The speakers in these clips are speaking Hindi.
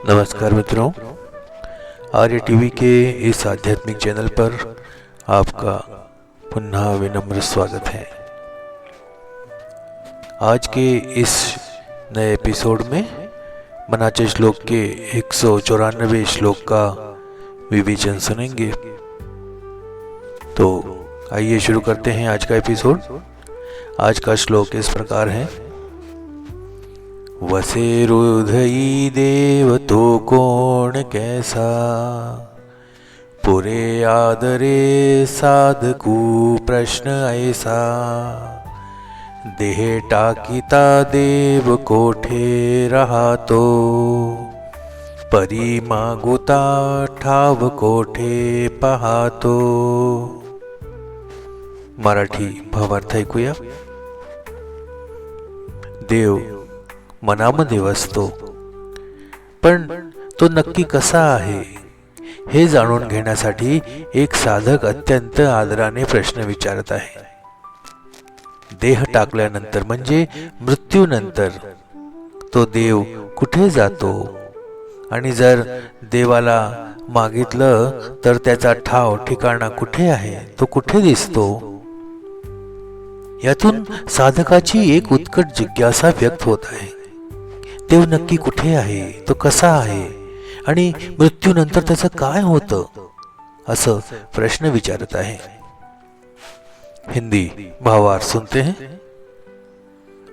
नमस्कार मित्रों, आर्य टीवी के इस आध्यात्मिक चैनल पर आपका पुनः विनम्र स्वागत है। आज के इस नए एपिसोड में मनाचे श्लोक के 194 श्लोक का विवेचन सुनेंगे। तो आइए शुरू करते हैं आज का एपिसोड। आज का श्लोक इस प्रकार है। वसेरुधई देव तो कौन कैसा, पुरे आदरे साधकू प्रश्न ऐसा, देह टाकिता देव कोठे रहा तो, परी मागुता ठाव कोठे पाहतो। मराठी भावार्थ ऐकूया। देव मनामध्ये वसतो, पण तो नक्की कसा आहे हे जाणून घेण्यासाठी एक साधक अत्यंत आदराने प्रश्न विचारत आहे। देह टाकल्यानंतर म्हणजे मृत्यूनंतर तो देव कुठे जातो आणि जर देवाला मागितलं तर त्याचा ठाव ठिकाणा कुठे आहे, तो कुठे दिसतो। यातून साधकाची एक उत्कट जिज्ञासा व्यक्त होत आहे। देव नक्की कुठे आहे, तो कसा आहे आणि मृत्यूनंतर त्याचं काय होतं, असं प्रश्न विचारत आहे। हिंदी भावार्थ सुनते हैं।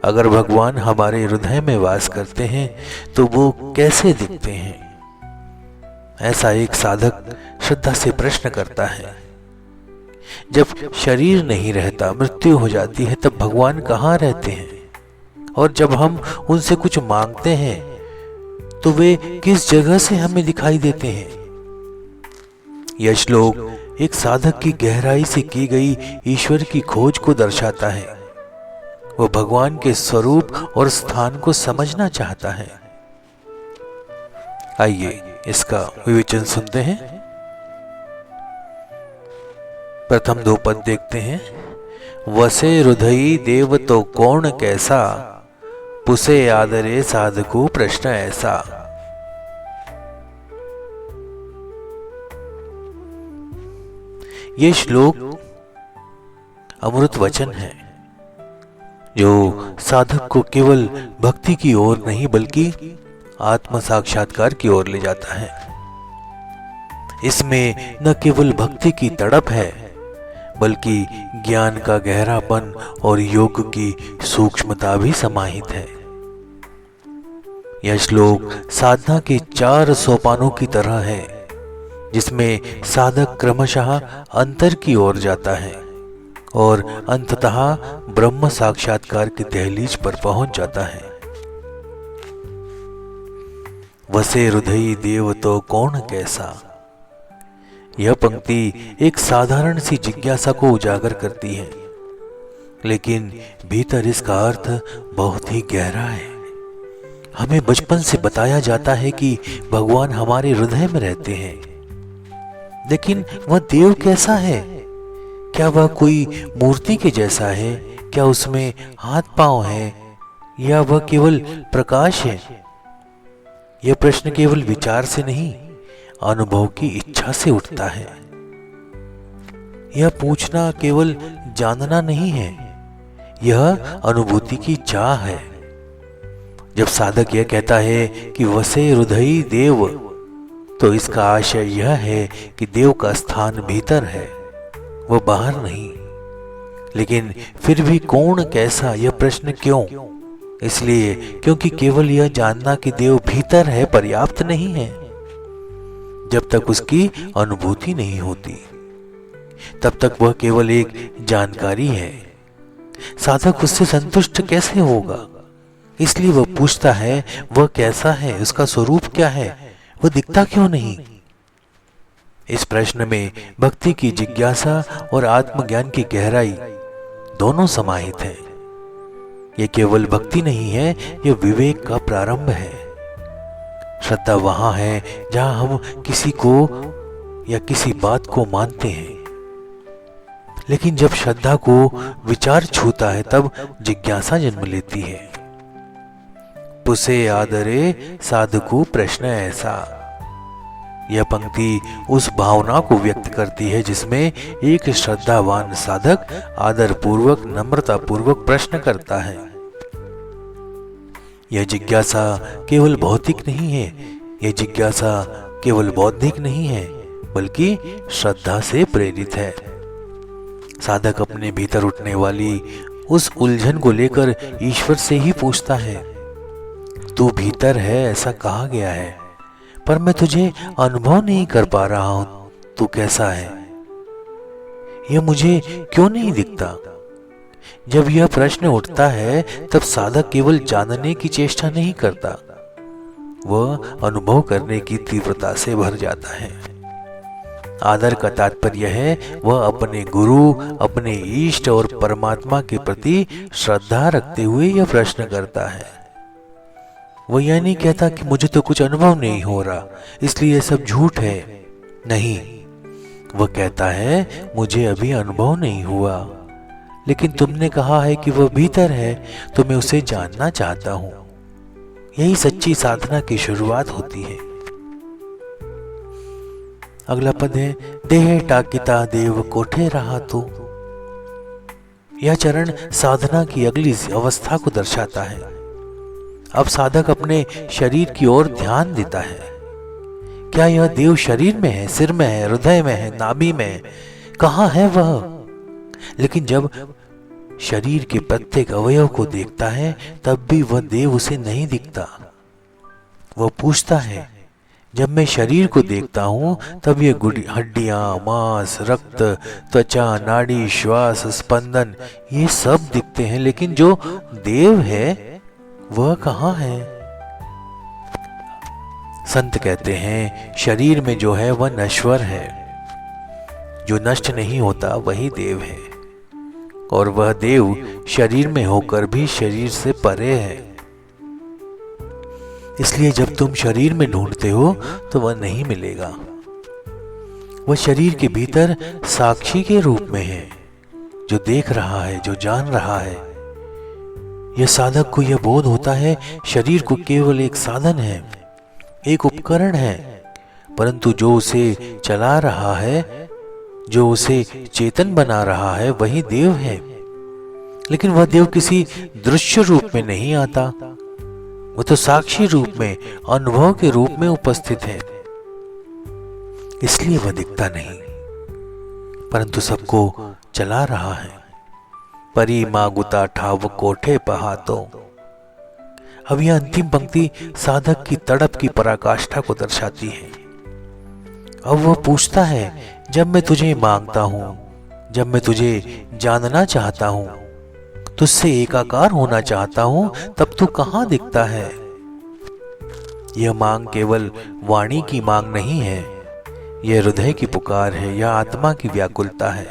अगर भगवान हमारे हृदय में वास करते हैं तो वो कैसे दिखते हैं, ऐसा एक साधक श्रद्धा से प्रश्न करता है। जब शरीर नहीं रहता, मृत्यु हो जाती है, तब भगवान कहाँ रहते हैं, और जब हम उनसे कुछ मांगते हैं तो वे किस जगह से हमें दिखाई देते हैं। यह श्लोक एक साधक की गहराई से की गई ईश्वर की खोज को दर्शाता है। वो भगवान के स्वरूप और स्थान को समझना चाहता है। आइए इसका विवेचन सुनते हैं। प्रथम दो पद देखते हैं। वसे हृदयी देव तो कौन कैसा, पुसे आदरे साधकू प्रश्न ऐसा। ये श्लोक अमृत वचन है जो साधक को केवल भक्ति की ओर नहीं बल्कि आत्म साक्षात्कार की ओर ले जाता है। इसमें न केवल भक्ति की तड़प है बल्कि ज्ञान का गहरापन और योग की सूक्ष्मता भी समाहित है। यह श्लोक साधना के 4 सोपानों की तरह है, जिसमें साधक क्रमशः अंतर की ओर जाता है और अंततः ब्रह्म साक्षात्कार की दहलीज पर पहुंच जाता है। वसे हृदयी देव तो कौन कैसा। यह पंक्ति एक साधारण सी जिज्ञासा को उजागर करती है, लेकिन भीतर इसका अर्थ बहुत ही गहरा है। हमें बचपन से बताया जाता है कि भगवान हमारे हृदय में रहते हैं, लेकिन वह देव कैसा है? क्या वह कोई मूर्ति के जैसा है? क्या उसमें हाथ पांव है या वह केवल प्रकाश है? यह प्रश्न केवल विचार से नहीं, अनुभव की इच्छा से उठता है। यह पूछना केवल जानना नहीं है, यह अनुभूति की चाह है। जब साधक यह कहता है कि वसे हृदयी देव, तो इसका आशय यह है कि देव का स्थान भीतर है, वह बाहर नहीं। लेकिन फिर भी कौन कैसा, यह प्रश्न क्यों? इसलिए क्योंकि केवल यह जानना कि देव भीतर है पर्याप्त नहीं है। जब तक उसकी अनुभूति नहीं होती तब तक वह केवल एक जानकारी है। साधक उससे संतुष्ट कैसे होगा? इसलिए वह पूछता है वह कैसा है, उसका स्वरूप क्या है, वह दिखता क्यों नहीं। इस प्रश्न में भक्ति की जिज्ञासा और आत्मज्ञान की गहराई दोनों समाहित है। यह केवल भक्ति नहीं है, यह विवेक का प्रारंभ है। श्रद्धा वहां है जहां हम किसी को या किसी बात को मानते हैं, लेकिन जब श्रद्धा को विचार छूता है तब जिज्ञासा जन्म लेती है। पुसे आदरे साधकु प्रश्न ऐसा। यह पंक्ति उस भावना को व्यक्त करती है जिसमें एक श्रद्धावान साधक आदर पूर्वक नम्रता पूर्वक प्रश्न करता है। यह जिज्ञासा केवल भौतिक नहीं है, यह जिज्ञासा केवल बौद्धिक नहीं है, बल्कि श्रद्धा से प्रेरित है। साधक अपने भीतर उठने वाली उस उलझन को लेकर ईश्वर से ही पूछता है। तू भीतर है ऐसा कहा गया है, पर मैं तुझे अनुभव नहीं कर पा रहा हूं, तू कैसा है, यह मुझे क्यों नहीं दिखता। जब यह प्रश्न उठता है तब साधक केवल जानने की चेष्टा नहीं करता, वह अनुभव करने की तीव्रता से भर जाता है। आदर का तात्पर्य है वह अपने गुरु, अपने इष्ट और परमात्मा के प्रति श्रद्धा रखते हुए यह प्रश्न करता है। वह यह नहीं कहता कि मुझे तो कुछ अनुभव नहीं हो रहा इसलिए यह सब झूठ है। नहीं, वह कहता है मुझे अभी अनुभव नहीं हुआ, लेकिन तुमने कहा है कि वह भीतर है तो मैं उसे जानना चाहता हूं। यही सच्ची साधना की शुरुआत होती है। अगला पद है देह टाकिता देव कोठे रहा तो। यह चरण साधना की अगली अवस्था को दर्शाता है। अब साधक अपने शरीर की ओर ध्यान देता है। क्या यह देव शरीर में है, सिर में है, हृदय में है, नाभि में है, कहां है वह? लेकिन जब शरीर के प्रत्येक अवयव को देखता है तब भी वह देव उसे नहीं दिखता। वह पूछता है, जब मैं शरीर को देखता हूं तब ये हड्डियां, मांस, रक्त, त्वचा, नाड़ी, श्वास, स्पंदन ये सब दिखते हैं, लेकिन जो देव है वह कहां है? संत कहते हैं शरीर में जो है वह नश्वर है, जो नष्ट नहीं होता वही देव है, और वह देव शरीर में होकर भी शरीर से परे है। इसलिए जब तुम शरीर में ढूंढते हो तो वह नहीं मिलेगा। वह शरीर के भीतर साक्षी के रूप में है, जो देख रहा है, जो जान रहा है। यह साधक को यह बोध होता है शरीर को केवल एक साधन है, एक उपकरण है, परंतु जो उसे चला रहा है, जो उसे चेतन बना रहा है वही देव है। लेकिन वह देव किसी दृश्य रूप में नहीं आता, वह तो साक्षी रूप में, अनुभव के रूप में उपस्थित है। इसलिए वह दिखता नहीं, परंतु सबको चला रहा है। परी मागुता ठाव कोठे पहातो। अब यह अंतिम पंक्ति साधक की तड़प की पराकाष्ठा को दर्शाती है। अब वह पूछता है, जब मैं तुझे मांगता हूं, जब मैं तुझे जानना चाहता हूं, तुझसे एकाकार होना चाहता हूं, तब तू कहां दिखता है? यह मांग केवल वाणी की मांग नहीं है, यह हृदय की पुकार है, यह आत्मा की व्याकुलता है,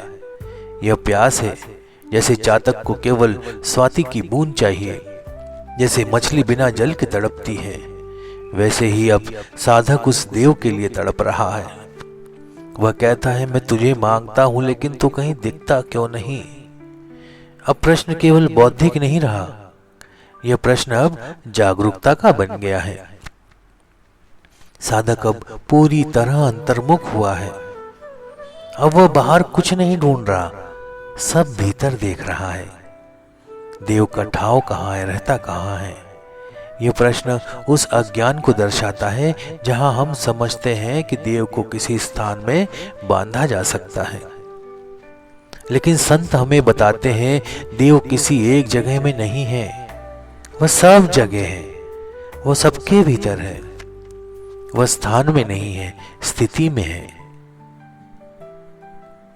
यह प्यास है। जैसे चातक को केवल स्वाति की बूंद चाहिए, जैसे मछली बिना जल के तड़पती है, वैसे ही अब साधक उस देव के लिए तड़प रहा है। वह कहता है, मैं तुझे मांगता हूं लेकिन तू कहीं दिखता क्यों नहीं? अब प्रश्न केवल बौद्धिक नहीं रहा, यह प्रश्न अब जागरूकता का बन गया है। साधक अब पूरी तरह अंतर्मुख हुआ है। अब वह बाहर कुछ नहीं ढूंढ रहा, सब भीतर देख रहा है। देव का ठाव कहाँ है, रहता कहाँ है? यह प्रश्न उस अज्ञान को दर्शाता है जहां हम समझते हैं कि देव को किसी स्थान में बांधा जा सकता है। लेकिन संत हमें बताते हैं देव किसी एक जगह में नहीं है, वह सब जगह है, वह सबके भीतर है। वह स्थान में नहीं है, स्थिति में है।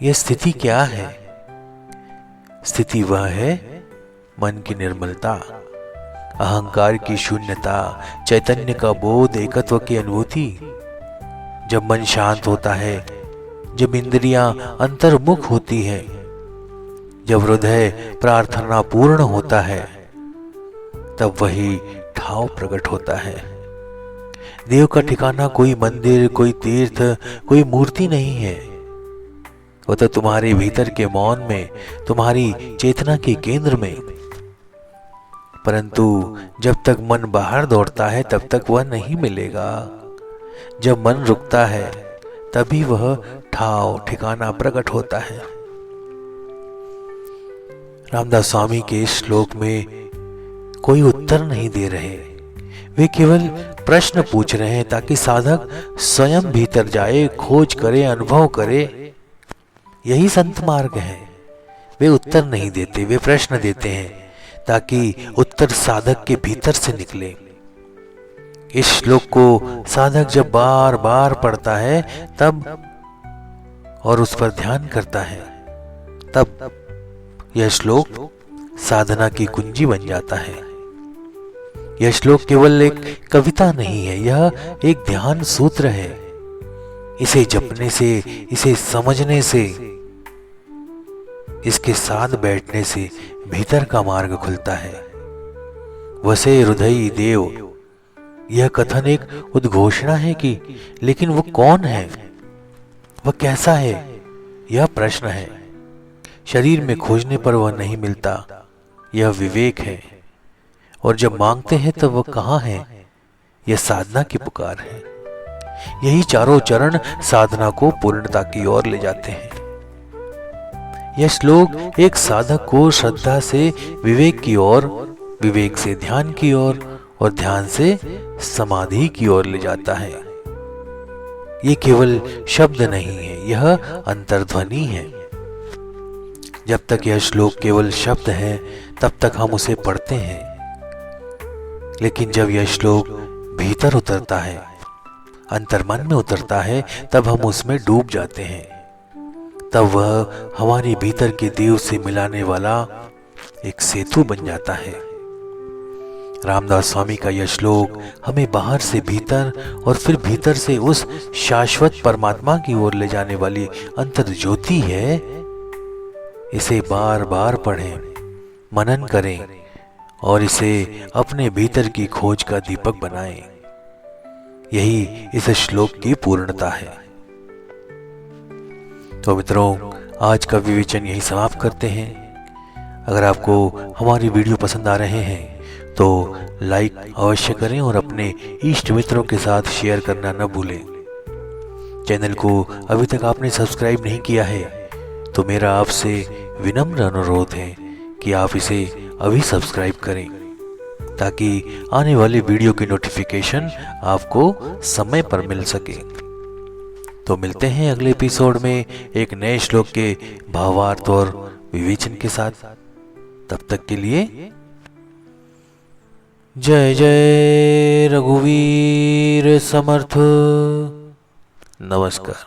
यह स्थिति क्या है? स्थिति वह है मन की निर्मलता, अहंकार की शून्यता, चैतन्य का बोध, एकत्व की अनुभूति। जब मन शांत होता है, जब इंद्रियां अंतर्मुख होती है, जब हृदय प्रार्थना पूर्ण होता है, तब वही ठाव प्रकट होता है। देव का ठिकाना कोई मंदिर, कोई तीर्थ, कोई मूर्ति नहीं है। वो तो तुम्हारे भीतर के मौन में, तुम्हारी चेतना के केंद्र में। परंतु जब तक मन बाहर दौड़ता है तब तक वह नहीं मिलेगा। जब मन रुकता है तभी वह ठाव ठिकाना प्रकट होता है। रामदास स्वामी के इस श्लोक में कोई उत्तर नहीं दे रहे, वे केवल प्रश्न पूछ रहे हैं ताकि साधक स्वयं भीतर जाए, खोज करे, अनुभव करे। यही संत मार्ग है। वे उत्तर नहीं देते, वे प्रश्न देते हैं ताकि उत्तर साधक के भीतर से निकले। इस श्लोक को साधक जब बार बार पढ़ता है तब और उस पर ध्यान करता है तब यह श्लोक साधना की कुंजी बन जाता है। यह श्लोक केवल एक कविता नहीं है, यह एक ध्यान सूत्र है। इसे जपने से, इसे समझने से, इसके साथ बैठने से भीतर का मार्ग खुलता है। वसे हृदय देव, यह कथन एक उद्घोषणा है कि लेकिन वो कौन है, वह कैसा है, यह प्रश्न है। शरीर में खोजने पर वह नहीं मिलता, यह विवेक है। और जब मांगते हैं तब वह कहाँ है, यह साधना की पुकार है। यही चारों चरण साधना को पूर्णता की ओर ले जाते हैं। यह श्लोक एक साधक को श्रद्धा से विवेक की ओर, विवेक से ध्यान की ओर और ध्यान से समाधि की ओर ले जाता है। ये केवल शब्द नहीं है, यह अंतर्ध्वनि है। जब तक यह श्लोक केवल शब्द है तब तक हम उसे पढ़ते हैं, लेकिन जब यह श्लोक भीतर उतरता है, अंतर्मन में उतरता है, तब हम उसमें डूब जाते हैं। तब वह हमारे भीतर के देव से मिलाने वाला एक सेतु बन जाता है। रामदास स्वामी का यह श्लोक हमें बाहर से भीतर और फिर भीतर से उस शाश्वत परमात्मा की ओर ले जाने वाली अंतर ज्योति है। इसे बार बार पढ़ें, मनन करें और इसे अपने भीतर की खोज का दीपक बनाएं। यही इस श्लोक की पूर्णता है। तो मित्रों, आज का विवेचन यही समाप्त करते हैं। अगर आपको हमारी वीडियो पसंद आ रहे हैं तो लाइक अवश्य करें और अपने इष्ट मित्रों के साथ शेयर करना न भूलें। चैनल को अभी तक आपने सब्सक्राइब नहीं किया है तो मेरा आपसे विनम्र अनुरोध है कि आप इसे अभी सब्सक्राइब करें ताकि आने वाली वीडियो की नोटिफिकेशन आपको समय पर मिल सके। तो मिलते हैं अगले एपिसोड में एक नए श्लोक के भावार्थ और विवेचन के साथ। तब तक के लिए जय जय रघुवीर समर्थ। नमस्कार।